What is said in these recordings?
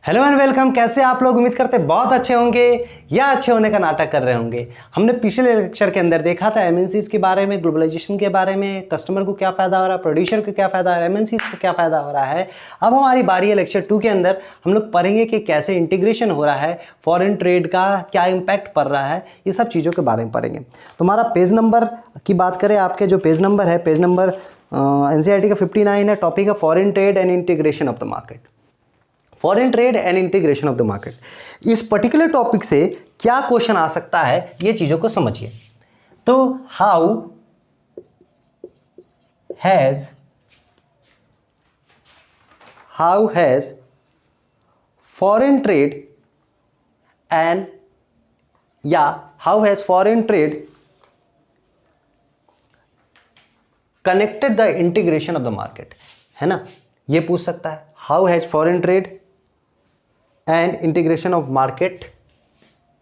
Hello and welcome. कैसे आप लोग? उम्मीद करते बहुत अच्छे होंगे या अच्छे होने का नाटक कर रहे होंगे। हमने पिछले लेक्चर के अंदर देखा था एमएनसीज के बारे में, ग्लोबलाइजेशन के बारे में, कस्टमर को क्या फ़ायदा हो रहा है, प्रोड्यूसर को क्या फ़ायदा हो रहा है, एमएनसीज को क्या फ़ायदा हो रहा है। अब हमारी बारी है लेक्चर 2 के अंदर। हम लोग पढ़ेंगे कि कैसे इंटीग्रेशन हो रहा है, फॉरेन ट्रेड का क्या इम्पैक्ट पड़ रहा है, ये सब चीज़ों के बारे में पढ़ेंगे। तो हमारा पेज नंबर की बात करें, आपके जो पेज नंबर है, पेज नंबर एनसीईआरटी का 59 है। टॉपिक है foreign trade and integration of the market. Foreign trade and integration of the market, इस पर्टिकुलर टॉपिक से क्या क्वेश्चन आ सकता है, ये चीजों को समझिए। तो how has foreign trade and how has foreign trade connected the integration of the market, है ना, ये पूछ सकता है। How has foreign trade and integration of market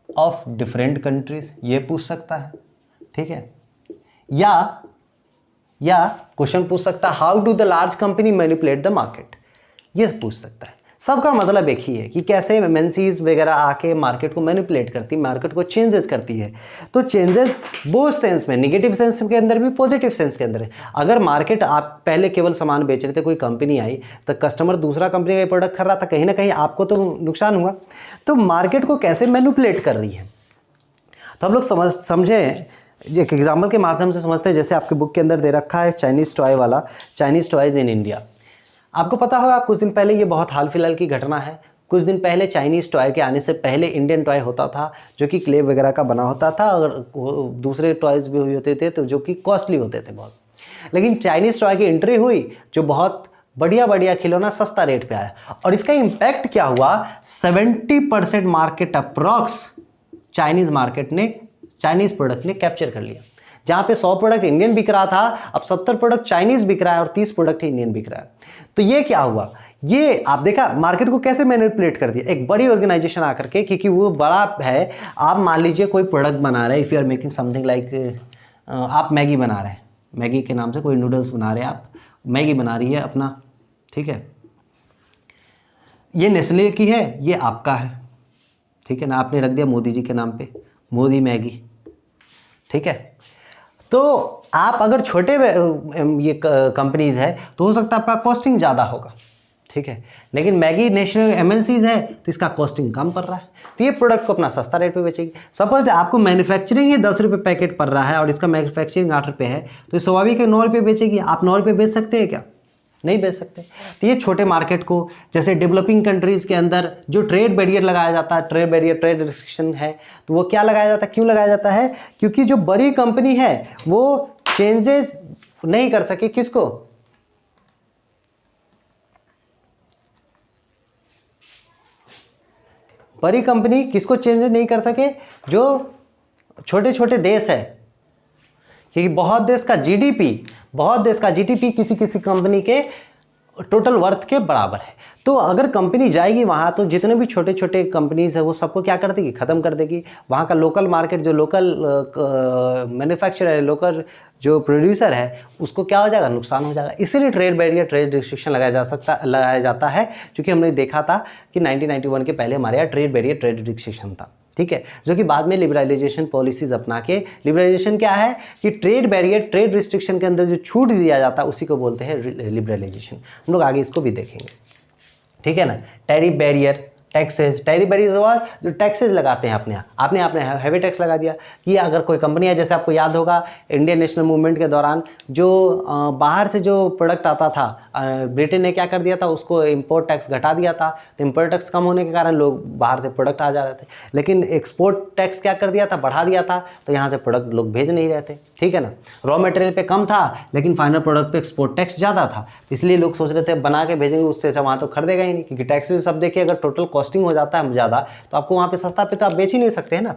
of different countries, ये पूछ सकता है, ठीक है। या क्वेश्चन पूछ सकता है how do the large company manipulate the market, ये पूछ सकता है। सबका मतलब एक ही है कि कैसे एमएनसीज वगैरह आके मार्केट को मैनिपुलेट करती है, मार्केट को चेंजेस करती है। तो चेंजेस बोथ सेंस में, नेगेटिव सेंस के अंदर भी, पॉजिटिव सेंस के अंदर है। अगर मार्केट, आप पहले केवल सामान बेच रहे थे, कोई कंपनी आई तो कस्टमर दूसरा कंपनी का प्रोडक्ट खरीद रहा था, कहीं ना कहीं आपको तो नुकसान हुआ। तो मार्केट को कैसे मैनिपुलेट कर रही है, तो हम लोग समझे एक एग्जाम्पल के माध्यम से समझते हैं। जैसे आपके बुक के अंदर दे रखा है चाइनीज़ टॉय वाला, चाइनीज़ टॉयज इन इंडिया। आपको पता होगा कुछ दिन पहले, ये बहुत हाल फिलहाल की घटना है, कुछ दिन पहले चाइनीज़ टॉय के आने से पहले इंडियन टॉय होता था, जो कि क्ले वगैरह का बना होता था, और दूसरे टॉयज़ भी होते थे तो जो कि कॉस्टली होते थे बहुत। लेकिन चाइनीज़ टॉय की एंट्री हुई, जो बहुत बढ़िया बढ़िया खिलौना सस्ता रेट पे आया, और इसका इम्पैक्ट क्या हुआ, 70% मार्केट अप्रॉक्स चाइनीज़ मार्केट ने, चाइनीज़ प्रोडक्ट ने कैप्चर कर लिया। जहाँ पे 100 प्रोडक्ट इंडियन बिक रहा था, अब 70 प्रोडक्ट चाइनीज़ बिक रहा है और 30 प्रोडक्ट इंडियन बिक रहा है। तो ये क्या हुआ, ये आप देखा मार्केट को कैसे मैनिपुलेट कर दिया एक बड़ी ऑर्गेनाइजेशन आकर के, क्योंकि वो बड़ा है। आप मान लीजिए कोई प्रोडक्ट बना रहे हैं, if you are making something like, आप मैगी बना रहे हैं, मैगी के नाम से कोई नूडल्स बना रहे हैं, आप मैगी बना रही है अपना, ठीक है। ये नेस्ले की है, ये आपका है, ठीक है ना, आपने रख दिया मोदी जी के नाम पे, मोदी मैगी, ठीक है। तो आप अगर छोटे ये कंपनीज है तो हो सकता है आपका कॉस्टिंग ज़्यादा होगा, ठीक है। लेकिन मैगी नेशनल एमएनसीज है तो इसका कॉस्टिंग कम पड़ रहा है, तो ये प्रोडक्ट को अपना सस्ता रेट पे बेचेगी। सपोज आपको मैन्युफैक्चरिंग ही 10 रुपये पैकेट पड़ रहा है और इसका मैन्युफैक्चरिंग 8 रुपये है, तो स्वाभाविक है 9 रुपये बेचेगी। आप 9 रुपये बेच सकते हैं क्या? नहीं बेच सकते। तो ये छोटे मार्केट को, जैसे डेवलपिंग कंट्रीज़ के अंदर जो ट्रेड बैरियर लगाया जाता है, ट्रेड बैरियर, ट्रेड रिस्ट्रिक्शन है, तो वो क्या लगाया जाता है, क्यों लगाया जाता है? क्योंकि जो बड़ी कंपनी है वो चेंजेस नहीं कर सके, किसको? बड़ी कंपनी किसको चेंजेस नहीं कर सके? जो छोटे छोटे देश है, क्योंकि बहुत देश का जीडीपी किसी किसी कंपनी के टोटल वर्थ के बराबर है। तो अगर कंपनी जाएगी वहाँ, तो जितने भी छोटे छोटे कंपनीज है वो सबको क्या कर देगी, ख़त्म कर देगी। वहाँ का लोकल मार्केट, जो लोकल मैन्युफैक्चरर है, लोकल जो प्रोड्यूसर है, उसको क्या हो जाएगा, नुकसान हो जाएगा। इसीलिए ट्रेड बैरियर, ट्रेड रिस्ट्रिक्शन लगाया जाता है, क्योंकि हमने देखा था कि 1991 के पहले हमारे यहाँ ट्रेड बैरियर, ट्रेड रिस्ट्रिक्शन था, ठीक है, जो कि बाद में लिबरलाइजेशन पॉलिसीज अपना के, लिबरलाइजेशन क्या है कि ट्रेड बैरियर, ट्रेड रिस्ट्रिक्शन के अंदर जो छूट दिया जाता है उसी को बोलते हैं लिबरलाइजेशन। हम लोग आगे इसको भी देखेंगे, ठीक है ना। Tariff barrier, taxes, tariff barrier और जो टैक्सेस लगाते हैं आपने हैवी टैक्स लगा दिया। कि अगर कोई कंपनी है, जैसे आपको याद होगा इंडियन नेशनल मूवमेंट के दौरान जो बाहर से जो प्रोडक्ट आता था, ब्रिटेन ने क्या कर दिया था, उसको इंपोर्ट टैक्स घटा दिया था। तो इंपोर्ट टैक्स कम होने के कारण लोग बाहर से प्रोडक्ट आ जा रहे थे, लेकिन एक्सपोर्ट टैक्स क्या कर दिया था, बढ़ा दिया था, तो यहाँ से प्रोडक्ट लोग भेज नहीं रहे थे, ठीक है ना। रॉ मटेरियल पे कम था, लेकिन फाइनल प्रोडक्ट पे एक्सपोर्ट टैक्स ज़्यादा था, इसलिए लोग सोच रहे थे बना के भेजेंगे, उससे वहाँ तो खरीदेगा ही नहीं, क्योंकि टैक्स सब देखिए, अगर टोटल कॉस्टिंग हो जाता है ज़्यादा, तो आपको वहाँ पे सस्ता पे तो आप बेच ही नहीं सकते हैं ना।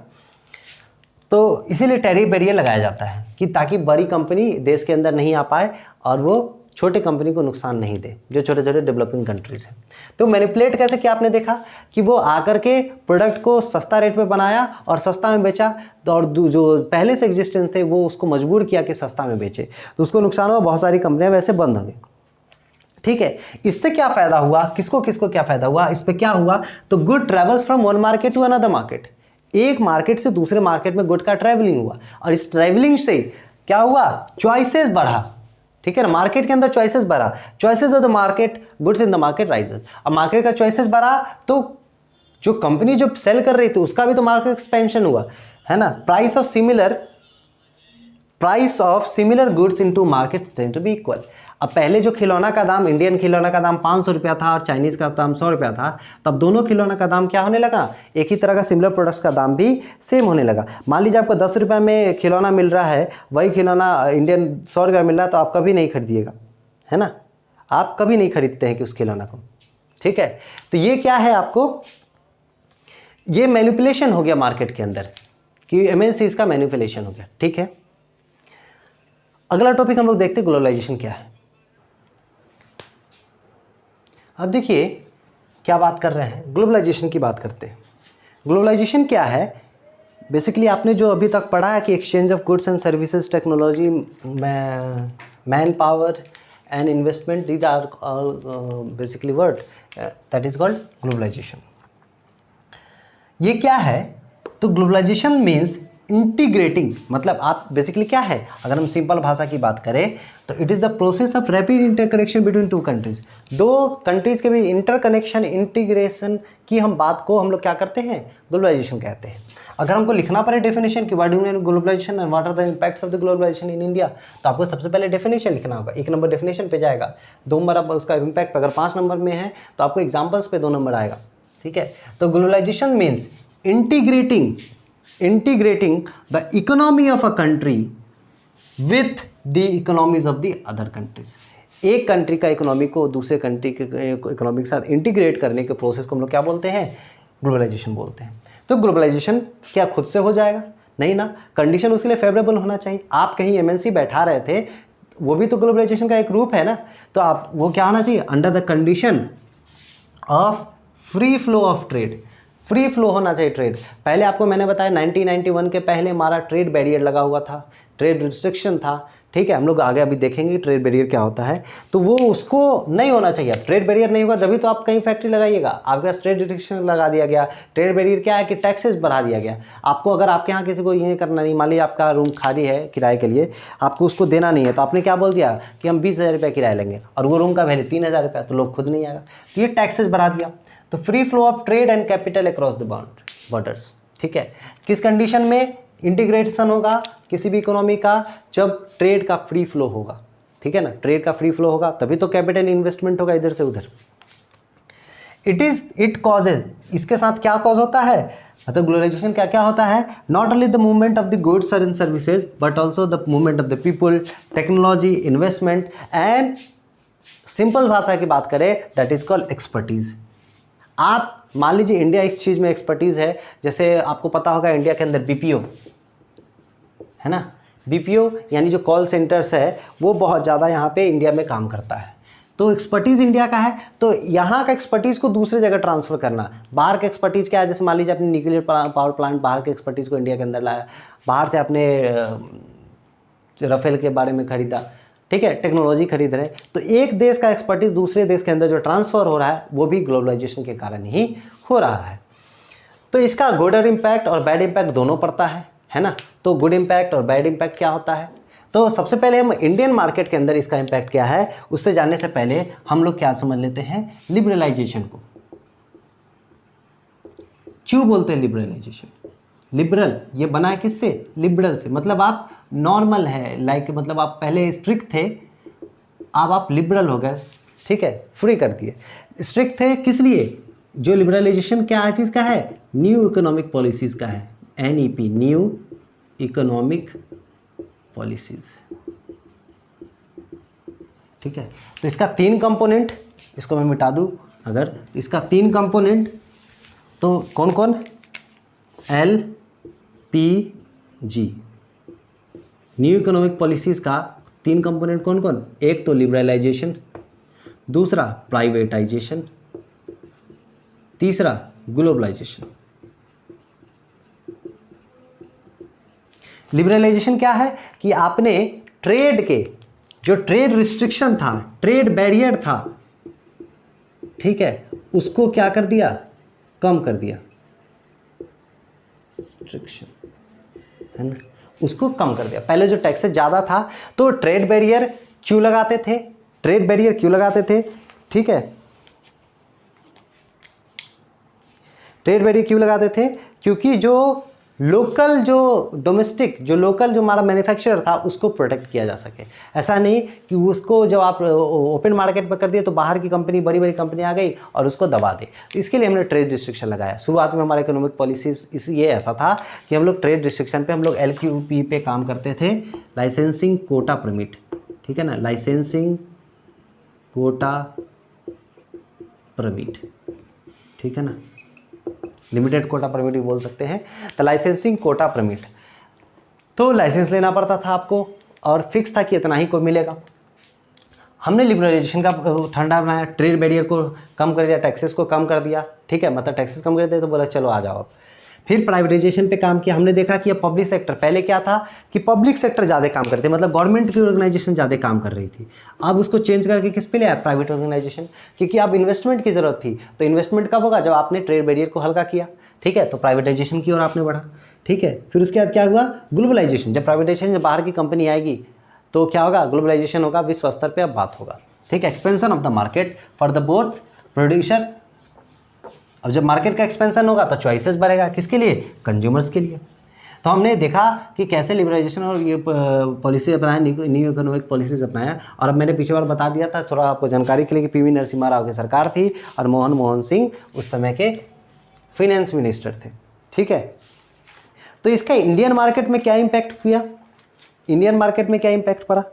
तो इसीलिए टैरिफ बैरियर लगाया जाता है, कि ताकि बड़ी कंपनी देश के अंदर नहीं आ पाए और वो छोटे कंपनी को नुकसान नहीं दे, जो छोटे छोटे डेवलपिंग कंट्रीज हैं। तो मैनिपुलेट कैसे किया, आपने देखा कि वो आकर के प्रोडक्ट को सस्ता रेट पे बनाया और सस्ता में बेचा, और जो पहले से एग्जिस्टेंस थे वो उसको मजबूर किया कि सस्ता में बेचे, तो उसको नुकसान हुआ, बहुत सारी कंपनियां वैसे बंद हो गई, ठीक है, इससे क्या फायदा हुआ, किसको किसको क्या फायदा हुआ, इस पे क्या हुआ, तो good travels from one market to another market, एक मार्केट से दूसरे मार्केट में गुड का ट्रैवलिंग हुआ, और इस ट्रैवलिंग से क्या हुआ, चॉइसेस बढ़ा, ठीक है ना, मार्केट के अंदर चॉइसेस बढ़ा, choices of the market, goods in the market rises. अब मार्केट का चॉइसेस बढ़ा तो जो कंपनी जो सेल कर रही थी उसका भी तो मार्केट एक्सपेंशन हुआ, है ना। Price of similar goods into markets tend to be equal. अब पहले जो खिलौना का दाम, इंडियन खिलौना का दाम 500 रुपया था और चाइनीज़ का दाम 100 रुपया था, तब दोनों खिलौना का दाम क्या होने लगा, एक ही तरह का सिमिलर प्रोडक्ट्स का दाम भी सेम होने लगा। मान लीजिए आपको 10 रुपये में खिलौना मिल रहा है, वही खिलौना इंडियन 100 रुपया मिल रहा है, तो आप कभी नहीं खरीदिएगा, है ना, आप कभी नहीं खरीदते हैं कि उस खिलौना को, ठीक है। तो ये क्या है, आपको ये मैनिपुलेशन हो गया मार्केट के अंदर, कि एमएनसीज का मैनिपुलेशन हो गया, ठीक है। अगला टॉपिक हम लोग देखते हैं ग्लोबलाइजेशन क्या है। अब देखिए क्या बात कर रहे हैं, ग्लोबलाइजेशन की बात करते हैं। ग्लोबलाइजेशन क्या है, बेसिकली आपने जो अभी तक पढ़ा है कि exchange of goods and services, technology, man power and investment, these are basically word that is called globalization. ये क्या है, तो ग्लोबलाइजेशन मीन्स इंटीग्रेटिंग, मतलब आप बेसिकली क्या है, अगर हम सिंपल भाषा की बात करें तो it is the process of rapid interconnection between two countries, दो कंट्रीज के भी इंटरकनेक्शन, इंटीग्रेशन की हम बात को हम लोग क्या करते हैं, ग्लोबलाइजेशन कहते हैं। अगर हमको लिखना पड़े डेफिनेशन कि what do mean globalization and what are the impacts of the globalization in India, तो आपको सबसे पहले डेफिनेशन लिखना होगा, 1 नंबर डेफिनेशन पे जाएगा, 2 नंबर आप उसका इम्पैक्ट, अगर 5 नंबर में है तो आपको एग्जाम्पल्स पे 2 नंबर आएगा, ठीक है। तो globalization means integrating the economy of a country with the economies of the other countries। एक कंट्री का इकोनॉमी को दूसरे कंट्री के इकोनॉमी के साथ इंटीग्रेट करने के प्रोसेस को हम लोग क्या बोलते हैं, ग्लोबलाइजेशन बोलते हैं। तो ग्लोबलाइजेशन क्या खुद से हो जाएगा, नहीं ना, कंडीशन उसके लिए फेवरेबल होना चाहिए। आप कहीं एमएनसी बैठा रहे थे, वो भी तो ग्लोबलाइजेशन का एक रूप है ना, तो आप वो क्या होना चाहिए, under the condition of free flow of trade, free flow होना चाहिए ट्रेड। पहले आपको मैंने बताया 1991 के पहले हमारा ट्रेड बैरियर लगा हुआ था, ट्रेड रिस्ट्रिक्शन था, ठीक है। हम लोग आगे अभी देखेंगे ट्रेड बैरियर क्या होता है, तो वो उसको नहीं होना चाहिए। ट्रेड बैरियर नहीं होगा जभी तो आप कहीं फैक्ट्री लगाइएगा, आपके पास ट्रेड रिस्ट्रिक्शन लगा दिया गया। ट्रेड बैरियर क्या है कि टैक्सेस बढ़ा दिया गया आपको। अगर आपके यहाँ किसी को ये करना नहीं, मान लीजिए आपका रूम खाली है किराए के लिए, आपको उसको देना नहीं है, तो आपने क्या बोल दिया कि हम 20,000 रुपये किराया लेंगे, और वो रूम का वैल्यू 3,000 रुपये, तो लोग खुद नहीं आएगा, तो ये टैक्सेस बढ़ा दिया। तो free flow of trade and capital across the borders, ठीक है। किस कंडीशन में इंटीग्रेशन होगा किसी भी इकोनॉमी का, जब ट्रेड का फ्री फ्लो होगा, ठीक है ना, ट्रेड का फ्री फ्लो होगा तभी तो कैपिटल इन्वेस्टमेंट होगा इधर से उधर। इट कॉजेज, इसके साथ क्या कॉज होता है, मतलब ग्लोबलाइजेशन क्या क्या होता है, not only the movement of the goods and services but also the movement of the people, technology, investment and, simple भाषा की बात करें दैट इज कॉल्ड एक्सपर्टीज। आप मान लीजिए इंडिया इस चीज़ में एक्सपर्टीज़ है, जैसे आपको पता होगा इंडिया के अंदर बीपीओ है ना, बीपीओ यानी जो कॉल सेंटर्स है वो बहुत ज़्यादा यहाँ पे इंडिया में काम करता है। तो एक्सपर्टीज़ इंडिया का है, तो यहाँ का एक्सपर्टीज़ को दूसरे जगह ट्रांसफ़र करना। बाहर का एक्सपर्टीज़ क्या है, जैसे मान लीजिए आपने न्यूक्लियर पावर प्लांट, बाहर के एक्सपर्टीज़ को इंडिया के अंदर लाया, बाहर से आपने राफेल के बारे में ख़रीदा, ठीक है, टेक्नोलॉजी खरीद रहे हैं, तो एक देश का एक्सपर्टीज दूसरे देश के अंदर जो ट्रांसफ़र हो रहा है वो भी ग्लोबलाइजेशन के कारण ही हो रहा है। तो इसका गुड इम्पैक्ट और बैड इम्पैक्ट दोनों पड़ता है ना। तो गुड इम्पैक्ट और बैड इम्पैक्ट क्या होता है, तो सबसे पहले हम इंडियन मार्केट के अंदर इसका इम्पैक्ट क्या है उससे जानने से पहले हम लोग क्या समझ लेते हैं, लिबरलाइजेशन को। क्यों बोलते हैं लिबरलाइजेशन, लिबरल ये बना है किससे, लिबरल से, मतलब आप नॉर्मल है, लाइक मतलब आप पहले स्ट्रिक्ट थे, अब आप लिबरल हो गए, ठीक है, फ्री कर दिए। स्ट्रिक्ट थे किस लिए, जो लिबरलाइजेशन क्या चीज़ का है, न्यू इकोनॉमिक पॉलिसीज़ का है, NEP, न्यू इकोनॉमिक पॉलिसीज़, ठीक है। तो इसका 3 कंपोनेंट, इसको मैं मिटा दूँ अगर, इसका 3 कंपोनेंट तो कौन कौन, LPG, न्यू इकोनॉमिक पॉलिसीज़ का 3 कंपोनेंट कौन कौन, एक तो लिबरलाइजेशन, दूसरा प्राइवेटाइजेशन, तीसरा ग्लोबलाइजेशन। लिबरलाइजेशन क्या है कि आपने ट्रेड के जो ट्रेड रिस्ट्रिक्शन था, ट्रेड बैरियर था, ठीक है, उसको क्या कर दिया, कम कर दिया, रिस्ट्रिक्शन, है ना, उसको कम कर दिया। पहले जो टैक्सेस ज़्यादा था तो ट्रेड बैरियर क्यों लगाते थे, ट्रेड बैरियर क्यों लगाते थे, ठीक है, ट्रेड बैरियर क्यों लगाते थे, क्योंकि जो लोकल जो डोमेस्टिक जो लोकल जो हमारा मैन्युफैक्चरर था उसको प्रोटेक्ट किया जा सके। ऐसा नहीं कि उसको जब आप ओपन मार्केट पर कर दिए तो बाहर की कंपनी, बड़ी बड़ी कंपनी आ गई और उसको दबा दे। इसके लिए हमने ट्रेड रिस्ट्रिक्शन लगाया। शुरुआत में हमारा इकोनॉमिक पॉलिसीज ये ऐसा था कि हम लोग ट्रेड रिस्ट्रिक्शन पे हम लोग LQP पे काम करते थे, लाइसेंसिंग कोटा परमिट, ठीक है ना, लाइसेंसिंग कोटा परमिट, ठीक है ना, लिमिटेड कोटा परमिट भी बोल सकते हैं। तो लाइसेंसिंग कोटा परमिट, तो लाइसेंस लेना पड़ता था आपको और फिक्स था कि इतना ही को मिलेगा। हमने लिबरलाइजेशन का ठंडा बनाया, ट्रेड बैरियर को कम कर दिया, टैक्सेस को कम कर दिया, ठीक है, मतलब टैक्सेस कम कर दिया तो बोला चलो आ जाओ। फिर प्राइवेटाइजेशन पे काम किया। हमने देखा कि अब पब्लिक सेक्टर, पहले क्या था कि पब्लिक सेक्टर ज़्यादा काम करते, मतलब गवर्नमेंट की ऑर्गेनाइजेशन ज़्यादा काम कर रही थी। अब उसको चेंज करके किस पे ले आया, प्राइवेट ऑर्गेनाइजेशन, क्योंकि अब इन्वेस्टमेंट की ज़रूरत थी। तो इन्वेस्टमेंट कब होगा, जब आपने ट्रेड बैरियर को हल्का किया, ठीक है, तो प्राइवेटाइजेशन की ओर आपने बढ़ा, ठीक है। फिर उसके बाद क्या हुआ, ग्लोबलाइजेशन, जब प्राइवेटाइजेशन, जब बाहर की कंपनी आएगी तो क्या होगा, ग्लोबलाइजेशन होगा, विश्व स्तर पे अब बात होगा, ठीक है। Expansion of the market for the both producer, अब जब मार्केट का एक्सपेंशन होगा तो चॉइसेस बढ़ेगा, किसके लिए, कंज्यूमर्स के लिए। तो हमने देखा कि कैसे लिबरलाइजेशन और ये पॉलिसी अपनाया, न्यू इकोनॉमिक पॉलिसीज अपनाया। और अब मैंने पीछे बार बता दिया था थोड़ा आपको जानकारी के लिए कि PV नरसिम्हा राव की सरकार थी और मनमोहन सिंह उस समय के फाइनेंस मिनिस्टर थे, ठीक है। तो इसका इंडियन मार्केट में क्या इम्पैक्ट किया, इंडियन मार्केट में क्या इम्पैक्ट पड़ा।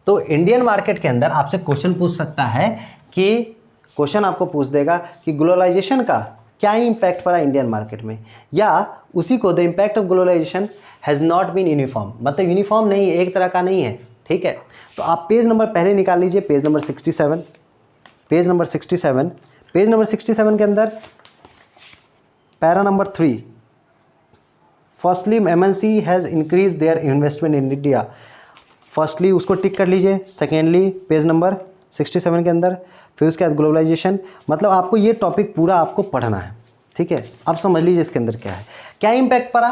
तो इंडियन मार्केट के अंदर आपसे क्वेश्चन पूछ सकता है कि, क्वेश्चन आपको पूछ देगा कि ग्लोबलाइजेशन का क्या इम्पैक्ट पड़ा इंडियन मार्केट में, या उसी को the impact of globalization has not been uniform, मतलब यूनिफॉर्म नहीं, एक तरह का नहीं है, ठीक है। तो आप पेज नंबर पहले निकाल लीजिए, page number 67, page number 67, page number 67 के अंदर para number 3, firstly MNC has increase their investment in India, firstly उसको टिक कर लीजिए। सेकेंडली पेज नंबर 67 के अंदर, फिर उसके बाद ग्लोबलाइजेशन, मतलब आपको ये टॉपिक पूरा आपको पढ़ना है, ठीक है। अब समझ लीजिए इसके अंदर क्या है, क्या इम्पैक्ट पड़ा,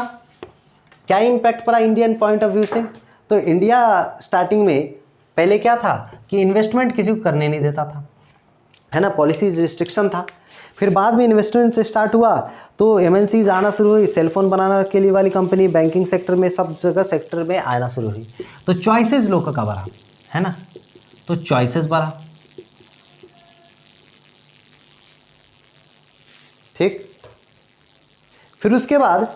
क्या इम्पैक्ट पड़ा इंडियन पॉइंट ऑफ व्यू से। तो इंडिया स्टार्टिंग में पहले क्या था कि इन्वेस्टमेंट किसी को करने नहीं देता था, है ना, पॉलिसी रिस्ट्रिक्शन था। फिर बाद में इन्वेस्टमेंट से स्टार्ट हुआ तो MNCs आना शुरू हुई, सेलफोन बनाना के लिए वाली कंपनी, बैंकिंग सेक्टर में, सब जगह सेक्टर में आना शुरू हुई। तो चॉइसेस लोगों का बढ़ा, है ना, तो चॉइसेस बढ़ा, ठीक। फिर उसके बाद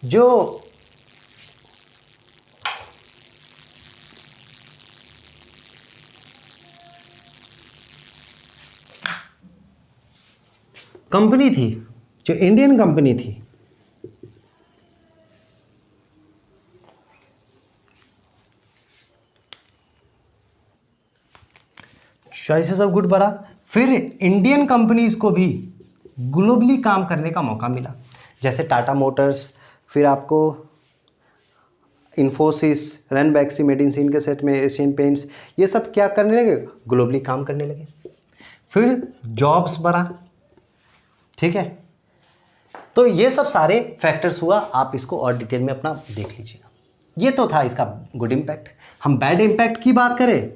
जो कंपनी थी, जो इंडियन कंपनी थी, चॉइसेस ऑफ गुड बढ़ा। फिर इंडियन कंपनीज को भी ग्लोबली काम करने का मौका मिला, जैसे टाटा मोटर्स, फिर आपको इन्फोसिस, रनबैक्सी, मेडिसिन के सेट में एशियन पेंट्स, ये सब क्या करने लगे, ग्लोबली काम करने लगे। फिर जॉब्स बढ़ा, ठीक है। तो ये सब सारे फैक्टर्स हुआ, आप इसको और डिटेल में अपना देख लीजिएगा। ये तो था इसका गुड इम्पैक्ट। हम बैड इम्पैक्ट की बात करें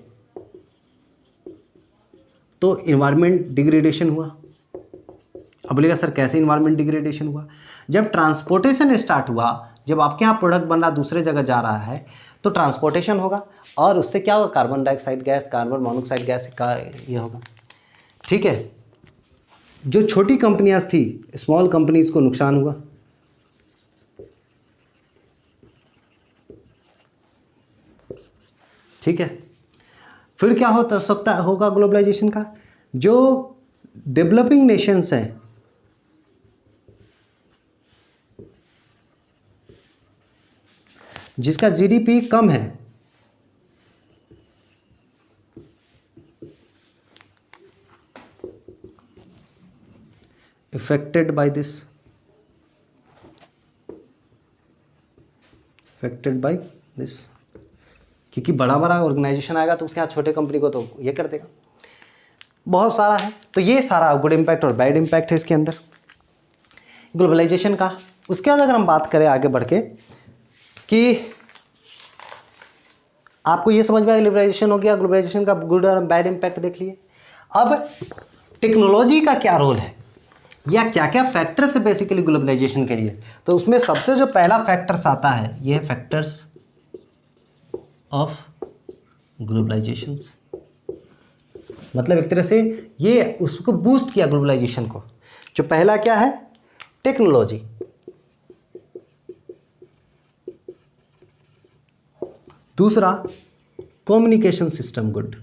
तो इन्वायरमेंट डिग्रेडेशन हुआ। अब बोलेगा सर कैसे इन्वायरमेंट डिग्रेडेशन हुआ, जब ट्रांसपोर्टेशन स्टार्ट हुआ, जब आपके यहाँ प्रोडक्ट बन रहा दूसरे जगह जा रहा है तो ट्रांसपोर्टेशन होगा और उससे क्या होगा, carbon dioxide gas, carbon monoxide gas का ये होगा, ठीक है। जो छोटी कंपनियां थी, स्मॉल कंपनीज को नुकसान हुआ, ठीक है। फिर क्या होता सकता होगा ग्लोबलाइजेशन का, जो डेवलपिंग नेशंस हैं, जिसका GDP कम है, affected by this, affected by this, क्योंकि बड़ा बड़ा ऑर्गेनाइजेशन आएगा तो उसके यहाँ छोटे कंपनी को तो ये कर देगा। बहुत सारा है, तो ये सारा गुड इम्पैक्ट और बैड इम्पैक्ट है इसके अंदर ग्लोबलाइजेशन का। उसके बाद अगर हम बात करें आगे बढ़ के कि आपको ये समझ में आया ग्लोबलाइजेशन हो गया, ग्लोबलाइजेशन का गुड और बैड इम्पैक्ट देख लिए। अब टेक्नोलॉजी का क्या रोल है या क्या क्या फैक्टर्स है बेसिकली ग्लोबलाइजेशन के लिए, तो उसमें सबसे जो पहला फैक्टर्स आता है ये है फैक्टर्स ऑफ ग्लोबलाइजेशन। मतलब एक तरह से ये उसको बूस्ट किया ग्लोबलाइजेशन को। जो पहला क्या है, टेक्नोलॉजी। दूसरा कम्युनिकेशन सिस्टम गुड।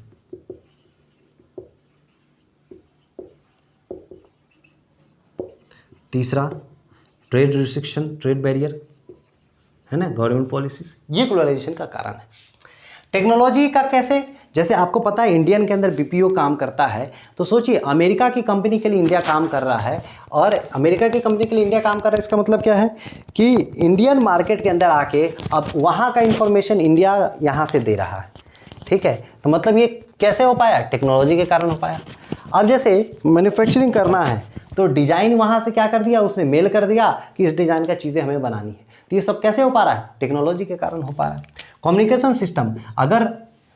तीसरा ट्रेड रिस्ट्रिक्शन, ट्रेड बैरियर है ना, गवर्नमेंट पॉलिसीज, ये ग्लोबलाइजेशन का कारण है। टेक्नोलॉजी का कैसे, जैसे आपको पता है इंडियन के अंदर बीपीओ काम करता है, तो सोचिए अमेरिका की कंपनी के लिए इंडिया काम कर रहा है और अमेरिका की कंपनी के लिए इंडिया काम कर रहा है। इसका मतलब क्या है कि इंडियन मार्केट के अंदर आके अब वहाँ का इंफॉर्मेशन इंडिया यहाँ से दे रहा है। ठीक है, तो मतलब ये कैसे हो पाया, टेक्नोलॉजी के कारण हो पाया। अब जैसे मैन्युफैक्चरिंग करना है तो डिज़ाइन वहाँ से क्या कर दिया, उसने मेल कर दिया कि इस डिज़ाइन का चीज़ें हमें बनानी है, तो ये सब कैसे हो पा रहा है, टेक्नोलॉजी के कारण हो पा रहा है। कम्युनिकेशन सिस्टम, अगर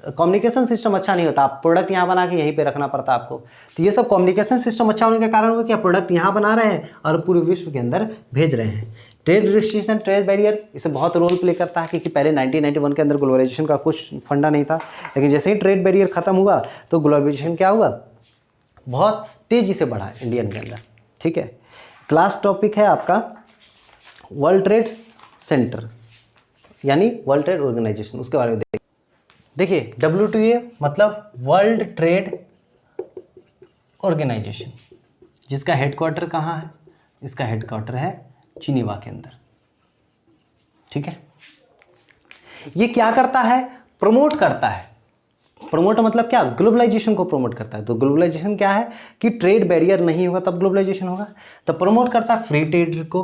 कम्युनिकेशन सिस्टम अच्छा नहीं होता, आप प्रोडक्ट यहाँ बना के यहीं पे रखना पड़ता आपको, तो ये सब कम्युनिकेशन सिस्टम अच्छा होने के कारण होगा कि आप प्रोडक्ट यहाँ बना रहे हैं और पूरे विश्व के अंदर भेज रहे हैं। ट्रेड रिस्ट्रिक्शन, ट्रेड बैरियर, इसे बहुत रोल प्ले करता है क्योंकि पहले 1991 के अंदर ग्लोबलाइजेशन का कुछ फंडा नहीं था, लेकिन जैसे ही ट्रेड बैरियर खत्म हुआ तो ग्लोबलाइजेशन क्या हुआ, बहुत तेज़ी से बढ़ा इंडियन के अंदर। ठीक है, लास्ट टॉपिक है आपका वर्ल्ड ट्रेड सेंटर यानी वर्ल्ड ट्रेड ऑर्गेनाइजेशन, उसके बारे में देखिए। WTO मतलब वर्ल्ड ट्रेड ऑर्गेनाइजेशन, जिसका हेडक्वार्टर कहाँ है, इसका हेडक्वार्टर है जिनेवा के अंदर। ठीक है, ये क्या करता है, प्रमोट करता है। प्रमोट मतलब क्या, ग्लोबलाइजेशन को प्रमोट करता है। तो ग्लोबलाइजेशन क्या है कि ट्रेड बैरियर नहीं होगा तब ग्लोबलाइजेशन होगा। तो प्रमोट करता है फ्री ट्रेड को।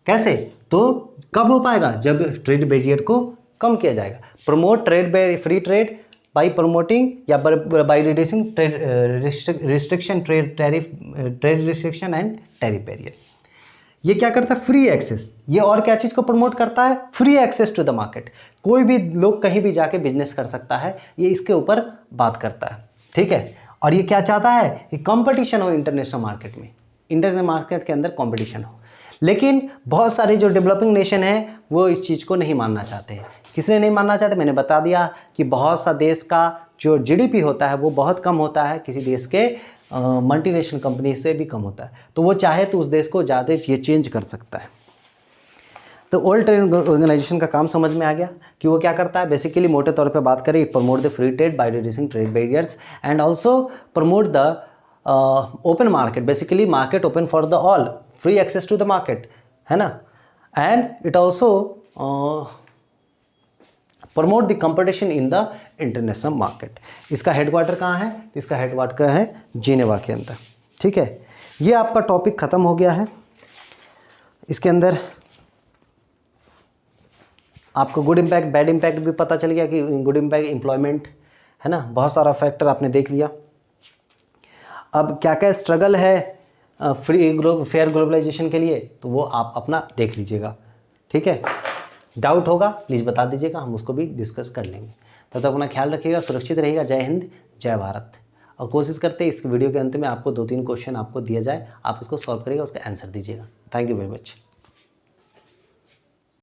कैसे, तो कब हो पाएगा, जब ट्रेड बैरियर को कम किया जाएगा। Promote trade free trade by promoting या by reducing trade restriction, trade restriction and tariff barrier. ये क्या करता है, फ्री एक्सेस। ये और क्या चीज़ को प्रमोट करता है, free access to the market. कोई भी लोग कहीं भी जाके बिजनेस कर सकता है, ये इसके ऊपर बात करता है। ठीक है, और ये क्या चाहता है कि कंपटीशन हो इंटरनेशनल मार्केट में, इंटरनेशनल मार्केट के अंदर कंपटीशन हो। लेकिन बहुत सारे जो डेवलपिंग नेशन हैं वो इस चीज़ को नहीं मानना चाहते हैं। किसने नहीं मानना चाहते, मैंने बता दिया कि बहुत सा देश का जो GDP होता है वो बहुत कम होता है, किसी देश के मल्टीनेशनल कंपनी से भी कम होता है। तो वो चाहे तो उस देश को ज़्यादा ये चेंज कर सकता है। तो वर्ल्ड ट्रेड ऑर्गेनाइजेशन का काम समझ में आ गया कि वो क्या करता है। बेसिकली मोटे तौर पे बात करें, it promote the free trade by reducing trade barriers and also promote the open market, basically market open for the all, free access to the market, है ना। And it also promote the competition in the international market. इसका headquarter कहाँ है, इसका headquarter है Geneva के अंदर। ठीक है, ये आपका टॉपिक ख़त्म हो गया है। इसके अंदर आपको गुड इम्पैक्ट बैड इम्पैक्ट भी पता चल गया कि गुड इम्पैक्ट एम्प्लॉयमेंट, है ना, बहुत सारा फैक्टर आपने देख लिया। अब क्या क्या स्ट्रगल है फेयर ग्लोबलाइजेशन के लिए, तो वो आप अपना देख लीजिएगा। ठीक है, डाउट होगा प्लीज़ बता दीजिएगा, हम उसको भी डिस्कस कर लेंगे। तब तक अपना ख्याल रखिएगा, सुरक्षित रहिएगा। जय हिंद, जय भारत। और कोशिश करते हैं इस वीडियो के अंत में आपको 2-3 क्वेश्चन आपको दिया जाए, आप उसको सॉल्व करिएगा, उसका आंसर दीजिएगा। Thank you very much.